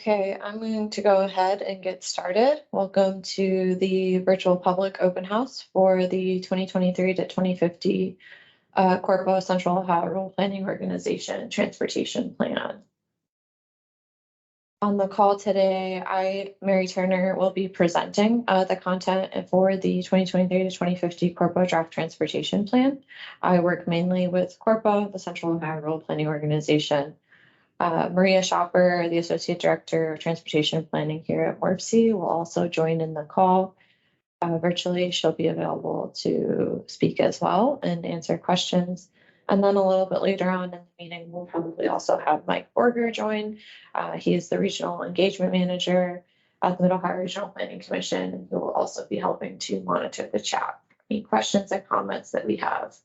Okay, I'm going to go ahead and get started. Welcome to the virtual public open house for the 2023 to 2050 CORPO Central Ohio Rural Planning Organization Transportation Plan. On the call today, Mary Turner, will be presenting the content for the 2023 to 2050 CORPO Draft Transportation Plan. I work mainly with CORPO, the Central Ohio Rural Planning Organization. Maria Shopper, the Associate Director of Transportation Planning here at WARPC, will also join in the call. Virtually, she'll be available to speak as well and answer questions. And then a little bit later on in the meeting, we'll probably also have Mike Borger join. He's the Regional Engagement Manager at the Mid-Ohio Regional Planning Commission, and he will also be helping to monitor the chat. Any questions and comments that we have?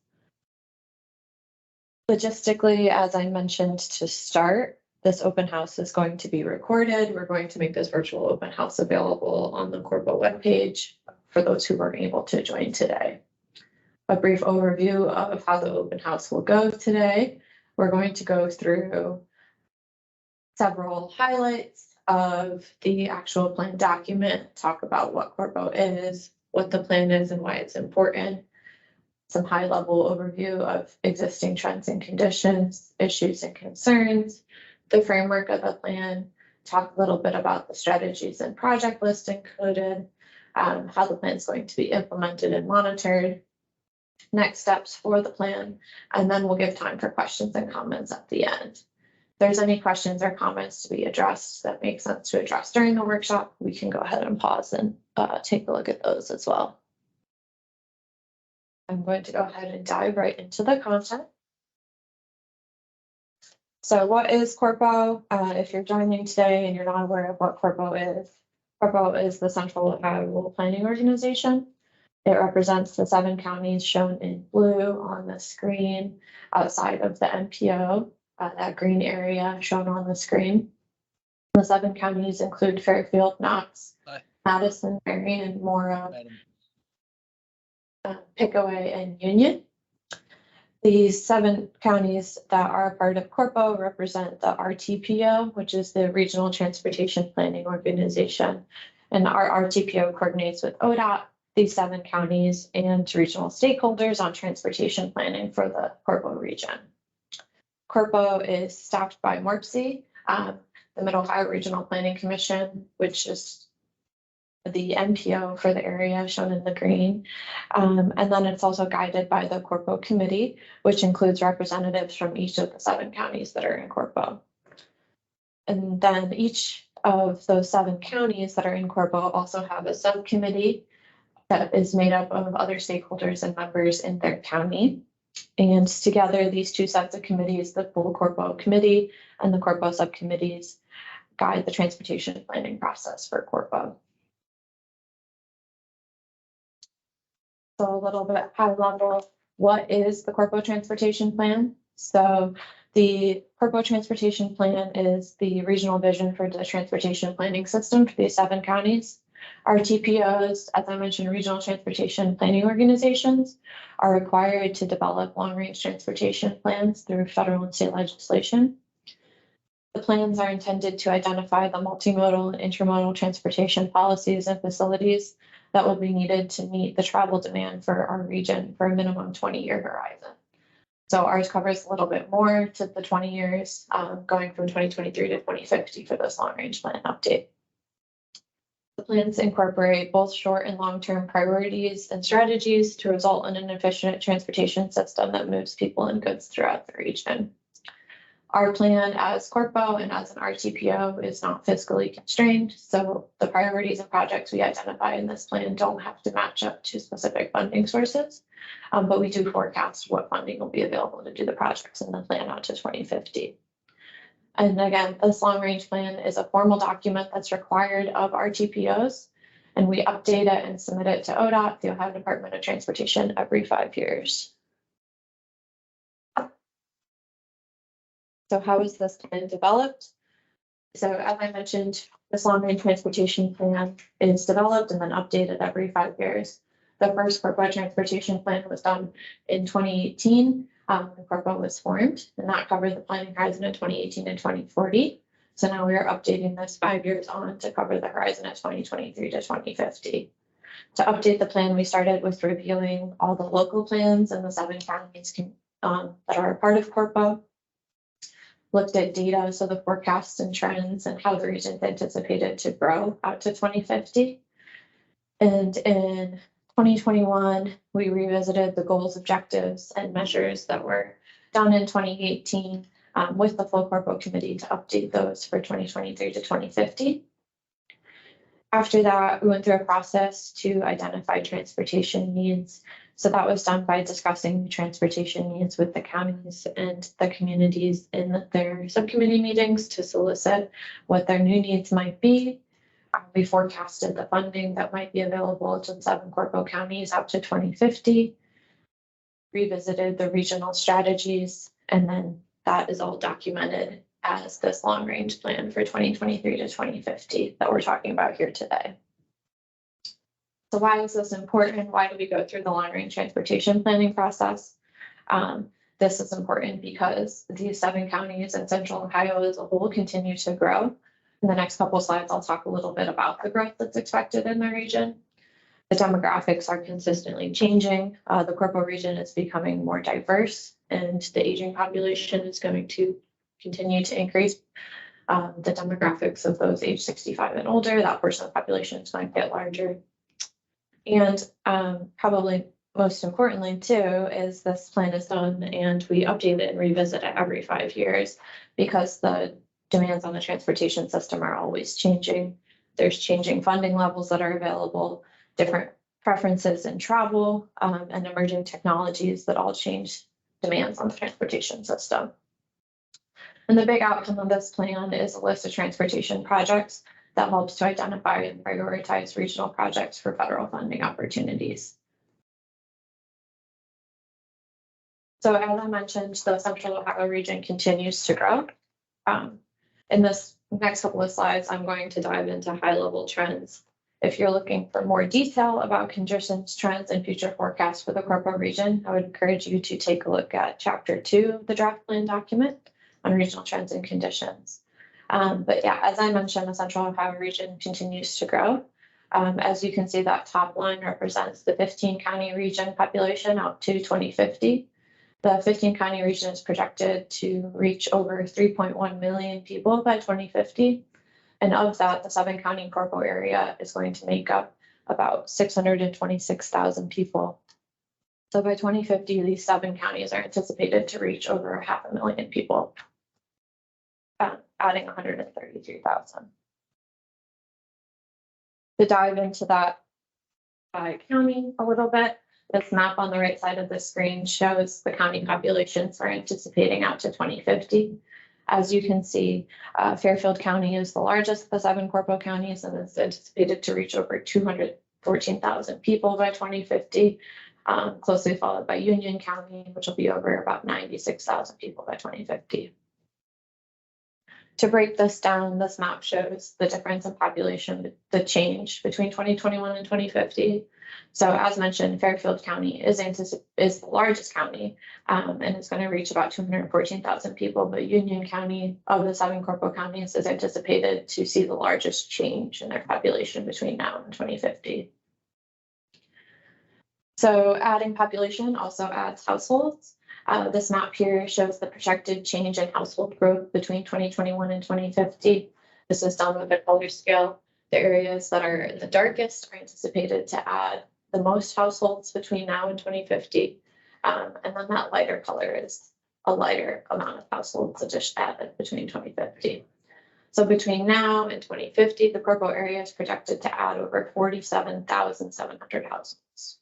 Logistically, as I mentioned to start, this open house is going to be recorded. We're going to make this virtual open house available on the CORPO webpage for those who weren't able to join today. A brief overview of how the open house will go today. We're going to go through several highlights of the actual plan document, talk about what CORPO is, what the plan is and why it's important, some high-level overview of existing trends and conditions, issues and concerns, the framework of the plan, talk a little bit about the strategies and project list included, how the plan is going to be implemented and monitored, next steps for the plan, and then we'll give time for questions and comments at the end. If there's any questions or comments to be addressed that make sense to address during the workshop, we can go ahead and pause and take a look at those as well. I'm going to go ahead and dive right into the content. So what is CORPO? If you're joining today and you're not aware of what CORPO is the Central Ohio Rural Planning Organization. It represents the 7 counties shown in blue on the screen outside of the MPO, that green area shown on the screen. The 7 counties include Fairfield, Knox, Madison, Marion, Mora, Pickaway, and Union. These 7 counties that are a part of CORPO represent the RTPO, which is the Regional Transportation Planning Organization. And our RTPO coordinates with ODOT, these 7 counties, and regional stakeholders on transportation planning for the CORPO region. CORPO is staffed by WARPC, the Mid-Ohio Regional Planning Commission, which is the MPO for the area shown in the green. And then it's also guided by the CORPO committee, which includes representatives from each of the 7 counties that are in CORPO. And then each of those 7 counties that are in CORPO also have a subcommittee that is made up of other stakeholders and members in their county. And together, these 2 sets of committees, the full CORPO committee and the CORPO subcommittees, guide the transportation planning process for CORPO. So a little bit high level, what is the CORPO Transportation Plan? So the CORPO Transportation Plan is the regional vision for the transportation planning system for these 7 counties. RTPOs, as I mentioned, regional transportation planning organizations, are required to develop long-range transportation plans through federal and state legislation. The plans are intended to identify the multimodal and intermodal transportation policies and facilities that will be needed to meet the travel demand for our region for a minimum 20-year horizon. So ours covers a little bit more to the 20 years, going from 2023 to 2050 for this long-range plan update. The plans incorporate both short and long-term priorities and strategies to result in an efficient transportation system that moves people and goods throughout the region. Our plan as CORPO and as an RTPO is not fiscally constrained, so the priorities and projects we identify in this plan don't have to match up to specific funding sources, but we do forecast what funding will be available to do the projects in the plan out to 2050. And again, this long-range plan is a formal document that's required of RTPOs, and we update it and submit it to ODOT, the Ohio Department of Transportation, every 5 years. So how is this plan developed? So as I mentioned, this long-range transportation plan is developed and then updated every 5 years. The first CORPO transportation plan was done in 2018 when CORPO was formed, and that covered the planning horizon in 2018 and 2040. So now we are updating this 5 years on to cover the horizon of 2023 to 2050. To update the plan, we started with reviewing all the local plans in the 7 counties that are a part of CORPO. Looked at data, so the forecasts and trends and how the region's anticipated to grow out to 2050. And in 2021, we revisited the goals, objectives, and measures that were done in 2018 with the full CORPO committee to update those for 2023 to 2050. After that, we went through a process to identify transportation needs. So that was done by discussing the transportation needs with the counties and the communities in their subcommittee meetings to solicit what their new needs might be. We forecasted the funding that might be available to 7 CORPO counties out to 2050, revisited the regional strategies, and then that is all documented as this long range plan for 2023 to 2050 that we're talking about here today. So why is this important? Why do we go through the long range transportation planning process? This is important because these 7 counties in Central Ohio as a whole continue to grow. In the next couple of slides, I'll talk a little bit about the growth that's expected in the region. The demographics are consistently changing. The CORPO region is becoming more diverse, and the aging population is going to continue to increase. The demographics of those age 65 and older, that portion of the population is going to get larger. And probably most importantly too, is this plan is done and we update it and revisit it every 5 years because the demands on the transportation system are always changing. There's changing funding levels that are available, different preferences in travel, and emerging technologies that all change demands on the transportation system. And the big outcome of this plan is a list of transportation projects that helps to identify and prioritize regional projects for federal funding opportunities. So as I mentioned, the Central Ohio region continues to grow. In this next couple of slides, I'm going to dive into high-level trends. If you're looking for more detail about conditions, trends, and future forecasts for the CORPO region, I would encourage you to take a look at Chapter 2 of the draft plan document on regional trends and conditions. But yeah, as I mentioned, the Central Ohio region continues to grow. As you can see, that top line represents the 15 county region population out to 2050. The 15 county region is projected to reach over 3.1 million people by 2050. And of that, the 7 county CORPO area is going to make up about 626,000 people. So by 2050, these 7 counties are anticipated to reach over 500,000 people, adding 133,000. To dive into that by county a little bit, this map on the right side of the screen shows the county populations we're anticipating out to 2050. As you can see, Fairfield County is the largest of the 7 CORPO counties and is anticipated to reach over 214,000 people by 2050, closely followed by Union County, which will be over about 96,000 people by 2050. To break this down, this map shows the difference in population, the change between 2021 and 2050. So as mentioned, Fairfield County is the largest county and it's going to reach about 214,000 people, but Union County of the 7 CORPO counties is anticipated to see the largest change in their population between now and 2050. So adding population also adds households. This map here shows the projected change in household growth between 2021 and 2050. This is done with a color scale. The areas that are the darkest are anticipated to add the most households between now and 2050. And then that lighter color is a lighter amount of households that just added between 2050. So between now and 2050, the CORPO area is projected to add over 47,700 households.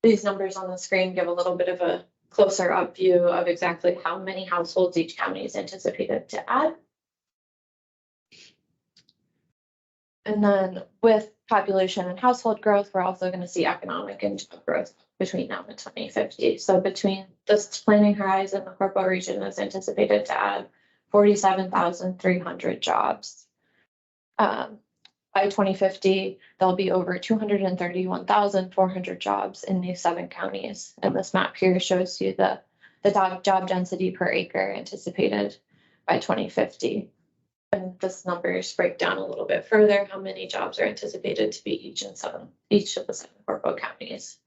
These numbers on the screen give a little bit of a closer up view of exactly how many households each county is anticipated to add. And then with population and household growth, we're also going to see economic and job growth between now and 2050. So between this planning horizon, the CORPO region is anticipated to add 47,300 jobs. By 2050, there'll be over 231,400 jobs in these 7 counties. And this map here shows you the job density per acre anticipated by 2050. And this numbers break down a little bit further how many jobs are anticipated to be each of the 7 CORPO counties.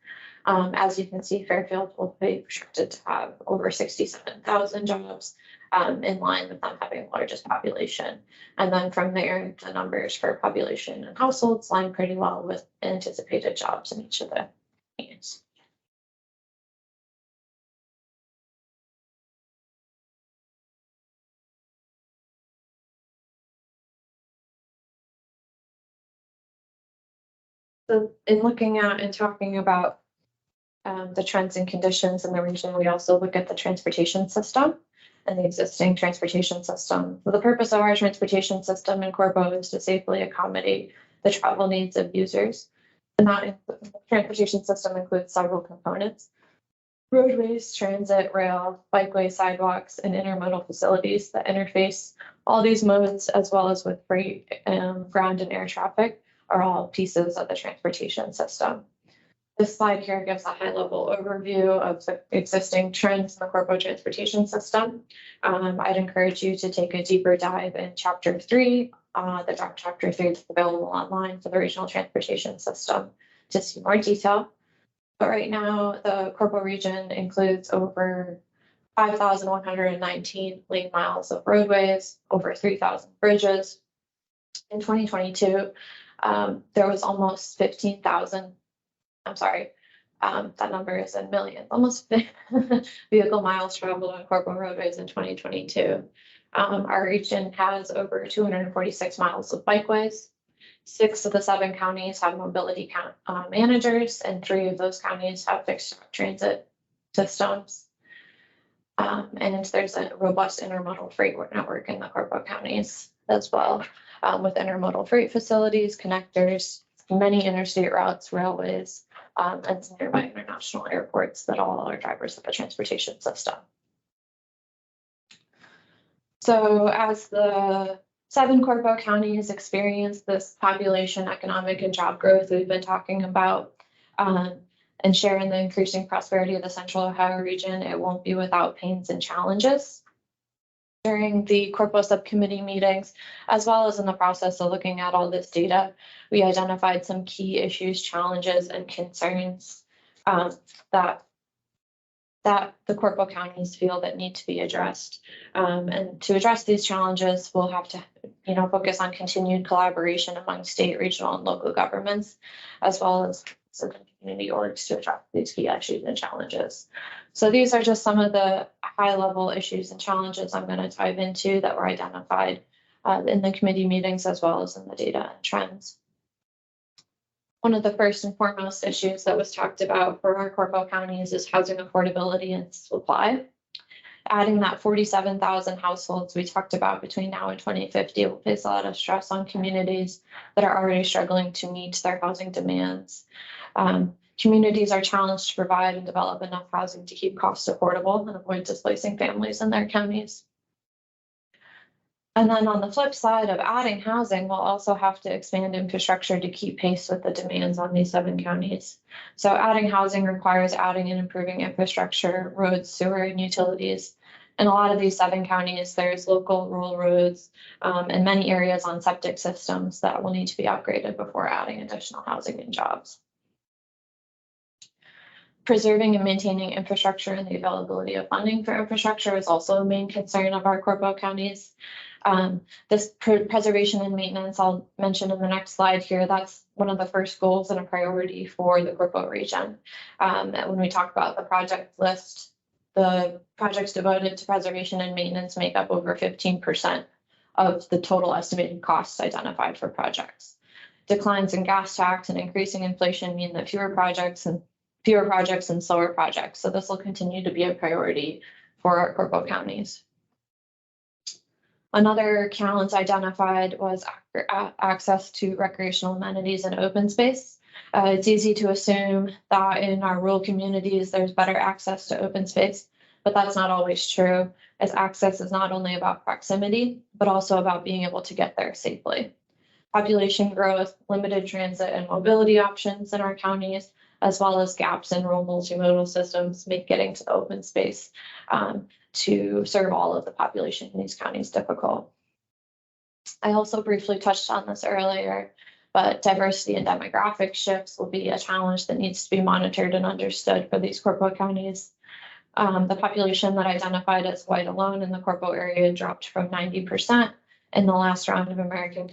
As you can see, Fairfield will be projected to have over 67,000 jobs, in line with them having the largest population. And then from there, the numbers for population and households line pretty well with anticipated jobs in each of the counties. So in looking at and talking about the trends and conditions in the region, we also look at the transportation system and the existing transportation system. So the purpose of our transportation system in CORPO is to safely accommodate the travel needs of users. And that transportation system includes several components: roadways, transit, rail, bikeway, sidewalks, and intermodal facilities that interface all these modes, as well as with freight, ground and air traffic, are all pieces of the transportation system. This slide here gives a high-level overview of the existing trends in the CORPO transportation system. I'd encourage you to take a deeper dive in Chapter 3. Chapter 3 is available online for the regional transportation system to see more detail. But right now, the CORPO region includes over 5,119 lane miles of roadways, over 3,000 bridges. In 2022, there was almost 15,000. I'm sorry, that number is in millions, almost vehicle miles traveled on CORPO roadways in 2022. Our region has over 246 miles of bikeways. 6 of the 7 counties have mobility managers, and 3 of those counties have fixed transit systems. And there's a robust intermodal freight network in the CORPO counties as well, with intermodal freight facilities, connectors, many interstate routes, railways, and some nearby international airports that all are drivers of the transportation system. So as the 7 CORPO counties experience this population, economic, and job growth we've been talking about, and share in the increasing prosperity of the Central Ohio region, it won't be without pains and challenges. During the CORPO subcommittee meetings, as well as in the process of looking at all this data, we identified some key issues, challenges, and concerns that the CORPO counties feel that need to be addressed. And to address these challenges, we'll have to, focus on continued collaboration among state, regional, and local governments, as well as certain community orgs to address these key issues and challenges. So these are just some of the high-level issues and challenges I'm going to dive into that were identified in the committee meetings, as well as in the data and trends. One of the first and foremost issues that was talked about for our CORPO counties is housing affordability and supply. Adding that 47,000 households we talked about between now and 2050 will place a lot of stress on communities that are already struggling to meet their housing demands. Communities are challenged to provide and develop enough housing to keep costs affordable and avoid displacing families in their counties. And then on the flip side of adding housing, we'll also have to expand infrastructure to keep pace with the demands on these 7 counties. So adding housing requires adding and improving infrastructure, roads, sewer, and utilities. In a lot of these 7 counties, there's local rural roads and many areas on septic systems that will need to be upgraded before adding additional housing and jobs. Preserving and maintaining infrastructure and the availability of funding for infrastructure is also a main concern of our CORPO counties. This preservation and maintenance I'll mention in the next slide here. That's one of the first goals and a priority for the CORPO region. When we talk about the project list, the projects devoted to preservation and maintenance make up over 15% of the total estimated costs identified for projects. Declines in gas tax and increasing inflation mean that fewer projects and slower projects. So this will continue to be a priority for our CORPO counties. Another challenge identified was access to recreational amenities and open space. It's easy to assume that in our rural communities, there's better access to open space, but that's not always true, as access is not only about proximity, but also about being able to get there safely. Population growth, limited transit and mobility options in our counties, as well as gaps in rural multimodal systems make getting to the open space to serve all of the population in these counties difficult. I also briefly touched on this earlier, but diversity and demographic shifts will be a challenge that needs to be monitored and understood for these CORPO counties. The population that identified as white alone in the CORPO area dropped from 90% in the last round of American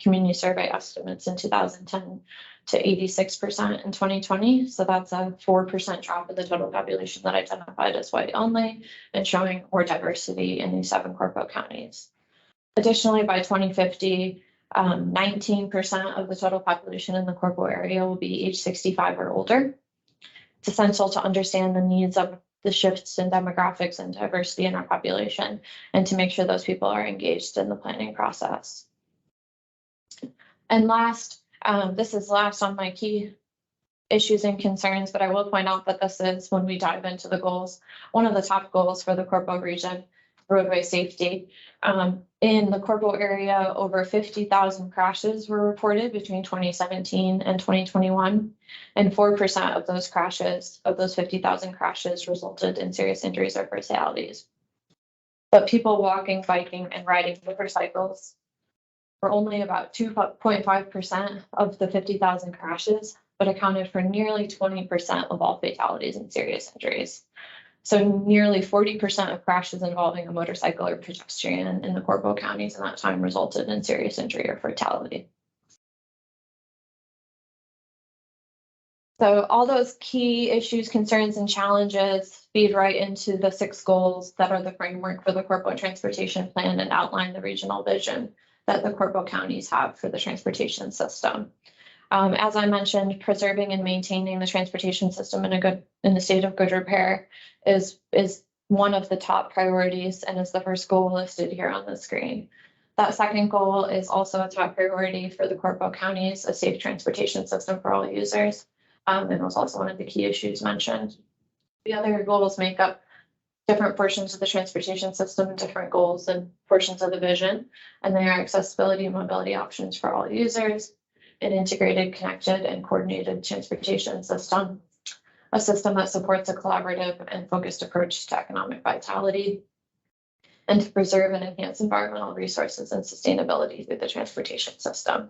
Community Survey estimates in 2010 to 86% in 2020. So that's a 4% drop in the total population that identified as white only, and showing more diversity in these 7 CORPO counties. Additionally, by 2050, 19% of the total population in the CORPO area will be age 65 or older. It's essential to understand the needs of the shifts in demographics and diversity in our population, and to make sure those people are engaged in the planning process. And last, this is last on my key issues and concerns, but I will point out that this is, when we dive into the goals, one of the top goals for the CORPO region, roadway safety. In the CORPO area, over 50,000 crashes were reported between 2017 and 2021, and 4% of those crashes, of those 50,000 crashes, resulted in serious injuries or fatalities. But people walking, biking, and riding motorcycles were only about 2.5% of the 50,000 crashes, but accounted for nearly 20% of all fatalities and serious injuries. So nearly 40% of crashes involving a motorcycle or pedestrian in the CORPO counties in that time resulted in serious injury or fatality. So all those key issues, concerns, and challenges feed right into the 6 goals that are the framework for the CORPO transportation plan and outline the regional vision that the CORPO counties have for the transportation system. As I mentioned, preserving and maintaining the transportation system in a state of good repair is one of the top priorities, and is the first goal listed here on the screen. That second goal is also a top priority for the CORPO counties, a safe transportation system for all users, and was also one of the key issues mentioned. The other goals make up different portions of the transportation system, different goals and portions of the vision, and they are accessibility and mobility options for all users, an integrated, connected, and coordinated transportation system, a system that supports a collaborative and focused approach to economic vitality, and to preserve and enhance environmental resources and sustainability through the transportation system.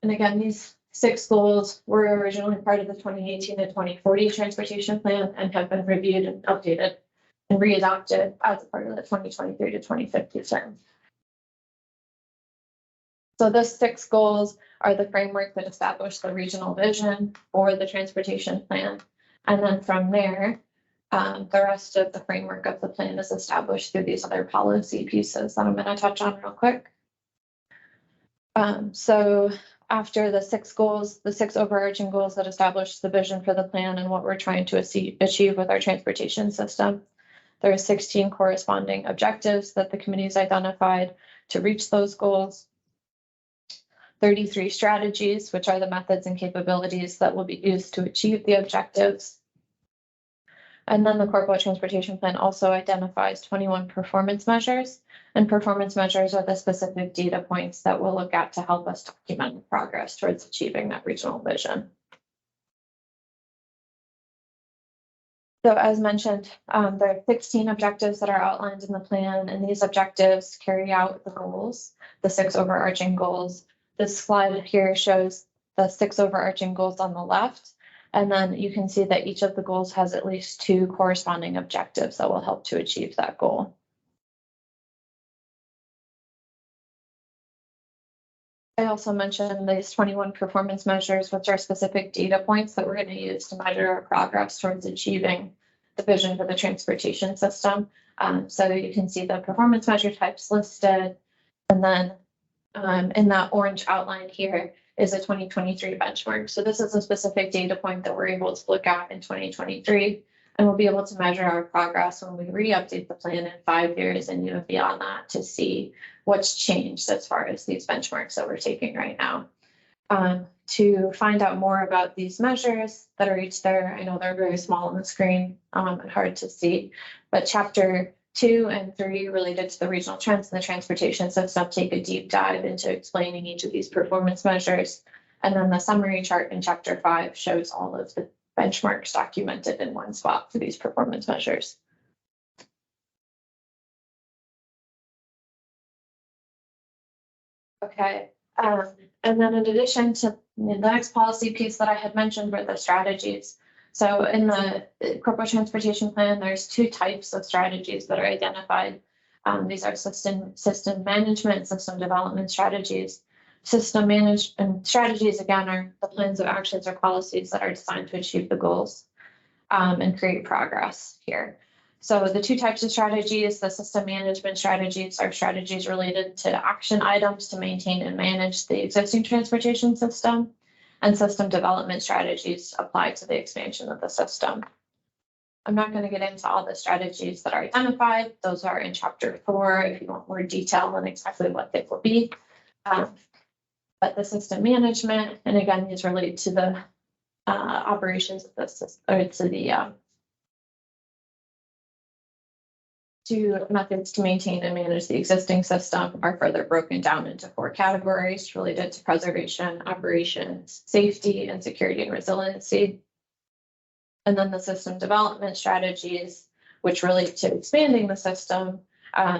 And again, these 6 goals were originally part of the 2018 to 2040 transportation plan and have been reviewed and updated and readopted as a part of the 2023 to 2050 plan. So those 6 goals are the framework that establish the regional vision for the transportation plan. And then from there, the rest of the framework of the plan is established through these other policy pieces that I'm going to touch on real quick. So after the 6 goals, the 6 overarching goals that establish the vision for the plan and what we're trying to achieve with our transportation system, there are 16 corresponding objectives that the committee's identified to reach those goals. 33 strategies, which are the methods and capabilities that will be used to achieve the objectives. And then the CORPO transportation plan also identifies 21 performance measures, and performance measures are the specific data points that we'll look at to help us document progress towards achieving that regional vision. So as mentioned, there are 16 objectives that are outlined in the plan, and these objectives carry out the goals, the 6 overarching goals. This slide here shows the 6 overarching goals on the left, and then you can see that each of the goals has at least 2 corresponding objectives that will help to achieve that goal. I also mentioned these 21 performance measures, which are specific data points that we're going to use to measure our progress towards achieving the vision for the transportation system. So you can see the performance measure types listed, and then in that orange outline here is a 2023 benchmark. So this is a specific data point that we're able to look at in 2023, and we'll be able to measure our progress when we re-update the plan in 5 years and even beyond that to see what's changed as far as these benchmarks that we're taking right now. To find out more about these measures that are each there, I know they're very small on the screen and hard to see, but chapter 2 and 3 related to the regional trends in the transportation system take a deep dive into explaining each of these performance measures. And then the summary chart in chapter 5 shows all of the benchmarks documented in one spot for these performance measures. Okay, and then in addition to the next policy piece that I had mentioned were the strategies. So in the corporate transportation plan, there's two types of strategies that are identified. These are system management, system development strategies. System management strategies, again, are the plans of actions or policies that are designed to achieve the goals and create progress here. So the two types of strategies, the system management strategies are strategies related to action items to maintain and manage the existing transportation system, and system development strategies apply to the expansion of the system. I'm not going to get into all the strategies that are identified. Those are in chapter 4 if you want more detail on exactly what they will be. But the system management, and again, these relate to the operations of the system, or to the to methods to maintain and manage the existing system are further broken down into 4 categories related to preservation, operations, safety, and security and resiliency. And then the system development strategies, which relate to expanding the system,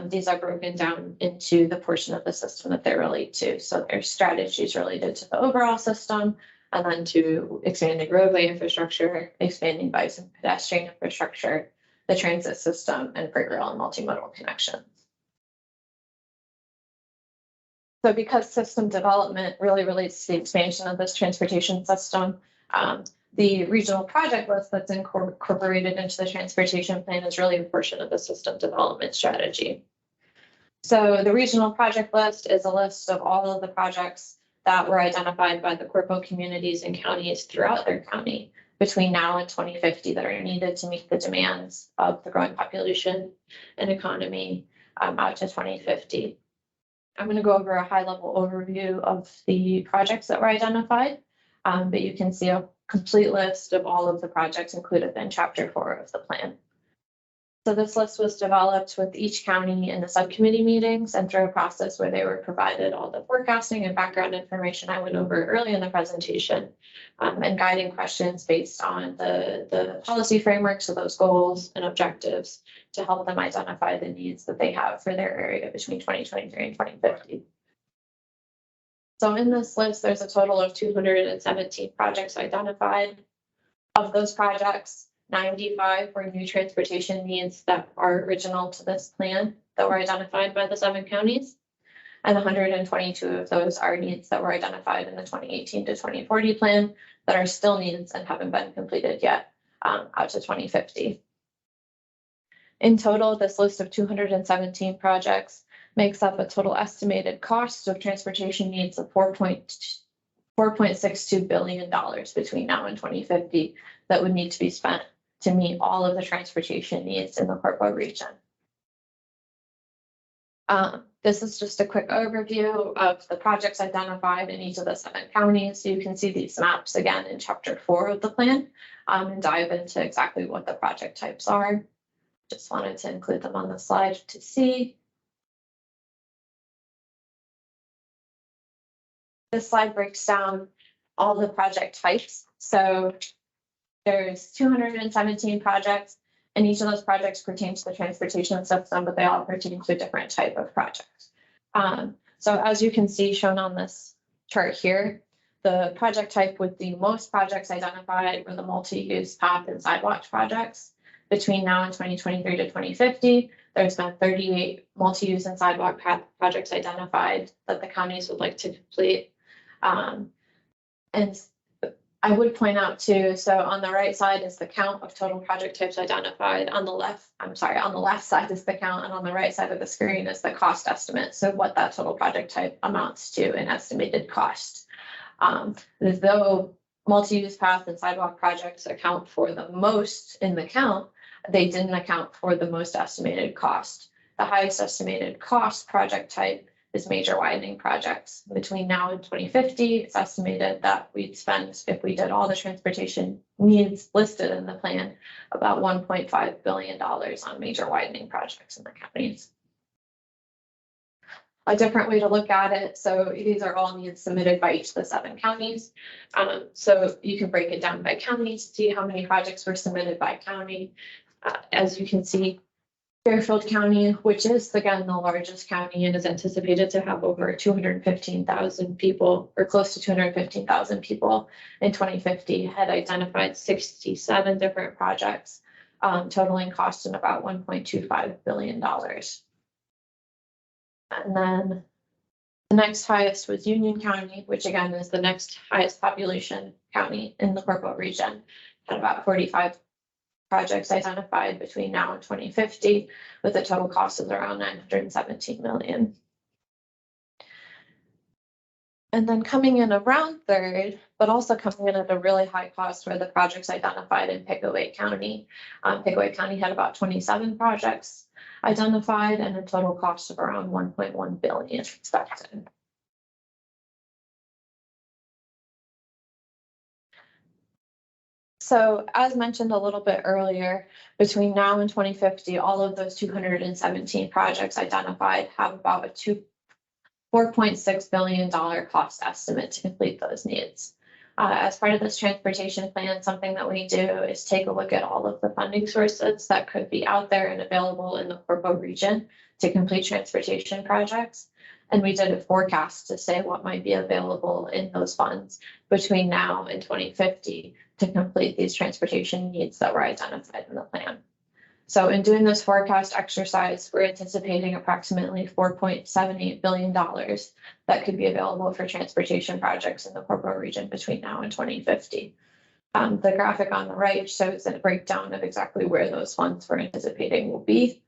these are broken down into the portion of the system that they relate to. So there's strategies related to the overall system, and then to expanding roadway infrastructure, expanding bike and pedestrian infrastructure, the transit system, and freight rail and multimodal connections. So because system development really relates to the expansion of this transportation system, the regional project list that's incorporated into the transportation plan is really a portion of the system development strategy. So the regional project list is a list of all of the projects that were identified by the CORPO communities and counties throughout their county between now and 2050 that are needed to meet the demands of the growing population and economy out to 2050. I'm going to go over a high-level overview of the projects that were identified, but you can see a complete list of all of the projects included in chapter 4 of the plan. So this list was developed with each county in the subcommittee meetings and through a process where they were provided all the forecasting and background information I went over early in the presentation, and guiding questions based on the policy frameworks of those goals and objectives to help them identify the needs that they have for their area between 2023 and 2050. So in this list, there's a total of 217 projects identified. Of those projects, 95 were new transportation needs that are original to this plan that were identified by the 7 counties. And 122 of those are needs that were identified in the 2018 to 2040 plan that are still needs and haven't been completed yet out to 2050. In total, this list of 217 projects makes up a total estimated cost of transportation needs of $4.62 billion between now and 2050 that would need to be spent to meet all of the transportation needs in the CORPO region. This is just a quick overview of the projects identified in each of the 7 counties. So you can see these maps again in chapter 4 of the plan and dive into exactly what the project types are. Just wanted to include them on the slide to see. This slide breaks down all the project types. So there's 217 projects, and each of those projects pertain to the transportation system, but they all pertain to a different type of project. So as you can see shown on this chart here, the project type with the most projects identified were the multi-use path and sidewalk projects. Between now and 2023 to 2050, there's been 38 multi-use and sidewalk path projects identified that the counties would like to complete. And I would point out too, so on the right side is the count of total project types identified. On the left side is the count, and on the right side of the screen is the cost estimate. So what that total project type amounts to in estimated cost. Though multi-use path and sidewalk projects account for the most in the count, they didn't account for the most estimated cost. The highest estimated cost project type is major widening projects. Between now and 2050, it's estimated that we'd spend, if we did all the transportation needs listed in the plan, about $1.5 billion on major widening projects in the counties. A different way to look at it, so these are all needs submitted by each of the 7 counties. So you can break it down by county to see how many projects were submitted by county. As you can see, Fairfield County, which is again the largest county and is anticipated to have over 215,000 people, or close to 215,000 people in 2050, had identified 67 different projects, totaling cost in about $1.25 billion. And then the next highest was Union County, which again is the next highest population county in the CORPO region, had about 45 projects identified between now and 2050, with a total cost of around $917 million. And then coming in around third, but also coming in at a really high cost, were the projects identified in Pickaway County. Pickaway County had about 27 projects identified and a total cost of around $1.1 billion expected. So as mentioned a little bit earlier, between now and 2050, all of those 217 projects identified have about a $4.6 billion cost estimate to complete those needs. As part of this transportation plan, something that we do is take a look at all of the funding sources that could be out there and available in the CORPO region to complete transportation projects. And we did a forecast to say what might be available in those funds between now and 2050 to complete these transportation needs that were identified in the plan. So in doing this forecast exercise, we're anticipating approximately $4.78 billion that could be available for transportation projects in the CORPO region between now and 2050. The graphic on the right shows a breakdown of exactly where those funds we're anticipating will be.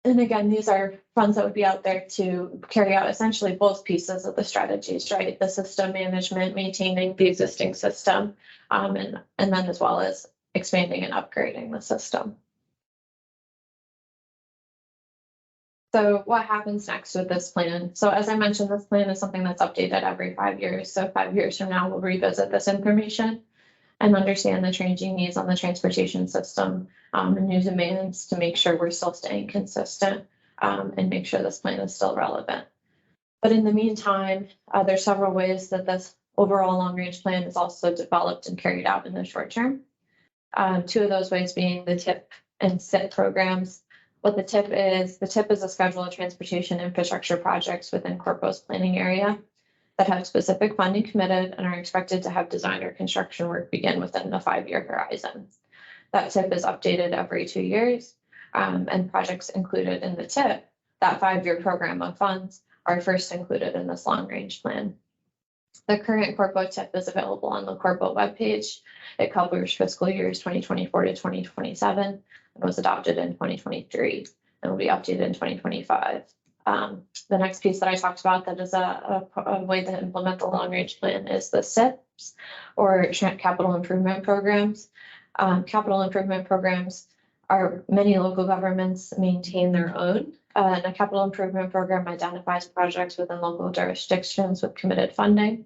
And again, these are funds that would be out there to carry out essentially both pieces of the strategies, right? The system management, maintaining the existing system, and then as well as expanding and upgrading the system. So what happens next with this plan? So as I mentioned, this plan is something that's updated every 5 years. So 5 years from now, we'll revisit this information and understand the changing needs on the transportation system and new demands to make sure we're still staying consistent and make sure this plan is still relevant. But in the meantime, there's several ways that this overall long-range plan is also developed and carried out in the short term. Two of those ways being the TIP and SIP programs. What the TIP is a schedule of transportation infrastructure projects within CORPO's planning area that have specific funding committed and are expected to have design or construction work begin within a 5-year horizon. That TIP is updated every 2 years, and projects included in the TIP, that 5-year program of funds, are first included in this long-range plan. The current CORPO TIP is available on the CORPO webpage. It covers fiscal years 2024 to 2027 and was adopted in 2023 and will be updated in 2025. The next piece that I talked about that is a way to implement the long-range plan is the SIPs, or capital improvement programs. Capital improvement programs are many local governments maintain their own. And a capital improvement program identifies projects within local jurisdictions with committed funding.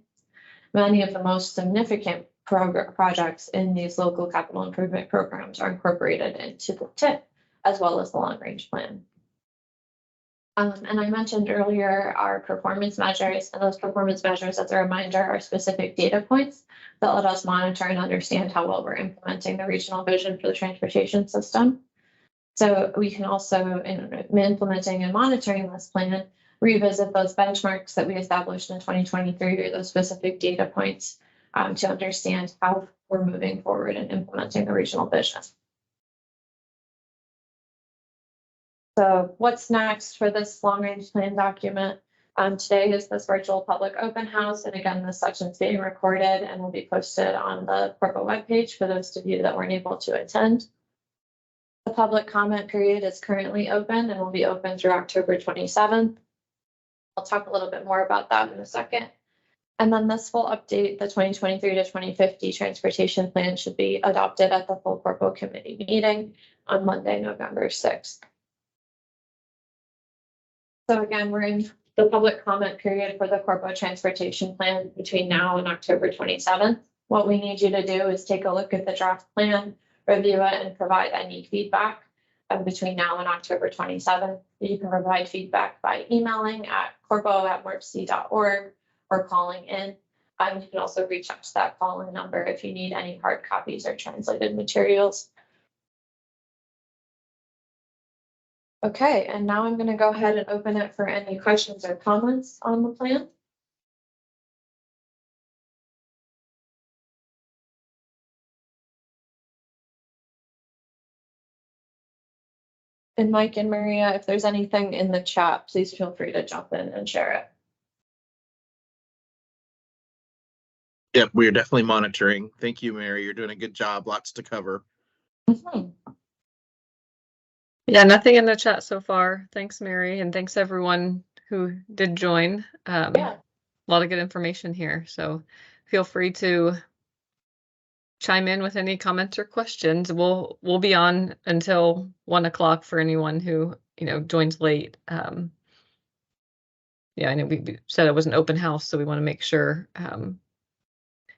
Many of the most significant projects in these local capital improvement programs are incorporated into the TIP as well as the long-range plan. And I mentioned earlier our performance measures, and those performance measures, as a reminder, are specific data points that let us monitor and understand how well we're implementing the regional vision for the transportation system. So we can also, in implementing and monitoring this plan, revisit those benchmarks that we established in 2023 or those specific data points to understand how we're moving forward and implementing the regional vision. So what's next for this long-range plan document? Today is this virtual public open house. And again, this section's being recorded and will be posted on the CORPO webpage for those of you that weren't able to attend. The public comment period is currently open and will be open through October 27th. I'll talk a little bit more about that in a second. And then this full update, the 2023 to 2050 transportation plan, should be adopted at the full CORPO committee meeting on Monday, November 6th. So again, we're in the public comment period for the CORPO transportation plan between now and October 27th. What we need you to do is take a look at the draft plan, review it, and provide any feedback between now and October 27th. You can provide feedback by emailing at corpo@morpc.org or calling in. You can also reach out to that call-in number if you need any hard copies or translated materials. Okay, and now I'm gonna go ahead and open it for any questions or comments on the plan. And Mike and Maria, if there's anything in the chat, please feel free to jump in and share it. Yep, we are definitely monitoring. Thank you, Mary. You're doing a good job. Lots to cover. Mhm. Yeah, nothing in the chat so far. Thanks, Mary, and thanks everyone who did join. Yeah. A lot of good information here, so feel free to chime in with any comments or questions. We'll be on until 1 o'clock for anyone who joins late. Yeah, I know we said it was an open house, so we want to make sure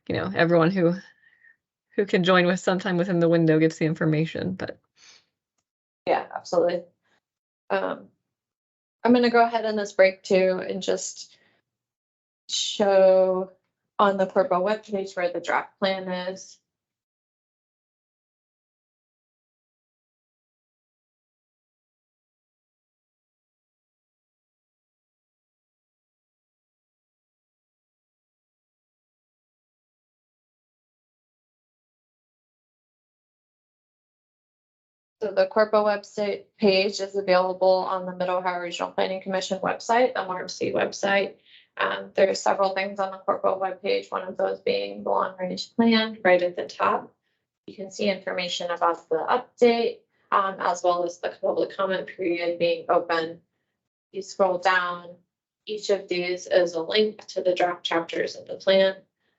everyone who can join with sometime within the window gets the information. But yeah, absolutely. I'm gonna go ahead in this break too and just show on the CORPO webpage where the draft plan is. So the CORPO website page is available on the Mid Ohio Regional Planning Commission website, the MRC website. There are several things on the CORPO webpage, one of those being the long range plan right at the top. You can see information about the update, as well as the public comment period being open. You scroll down, each of these is a link to the draft chapters of the plan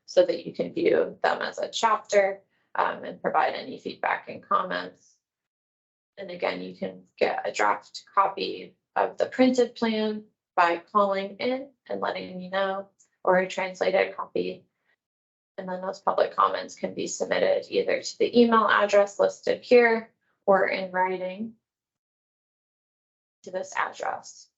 so that you can view them as a chapter and provide any feedback and comments. And again, you can get a draft copy of the printed plan by calling in and letting me know, or a translated copy. And then those public comments can be submitted either to the email address listed here or in writing to this address.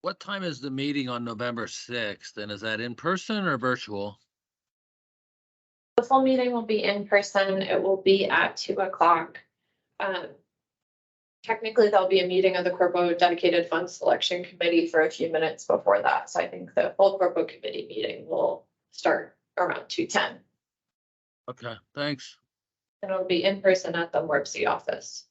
What time is the meeting on November 6th? And is that in person or virtual? The full meeting will be in person. It will be at 2 o'clock. Technically, there'll be a meeting of the CORPO Dedicated Fund Selection Committee for a few minutes before that. So I think the full CORPO committee meeting will start around 2:10. Okay, thanks. And it'll be in person at the MRC office.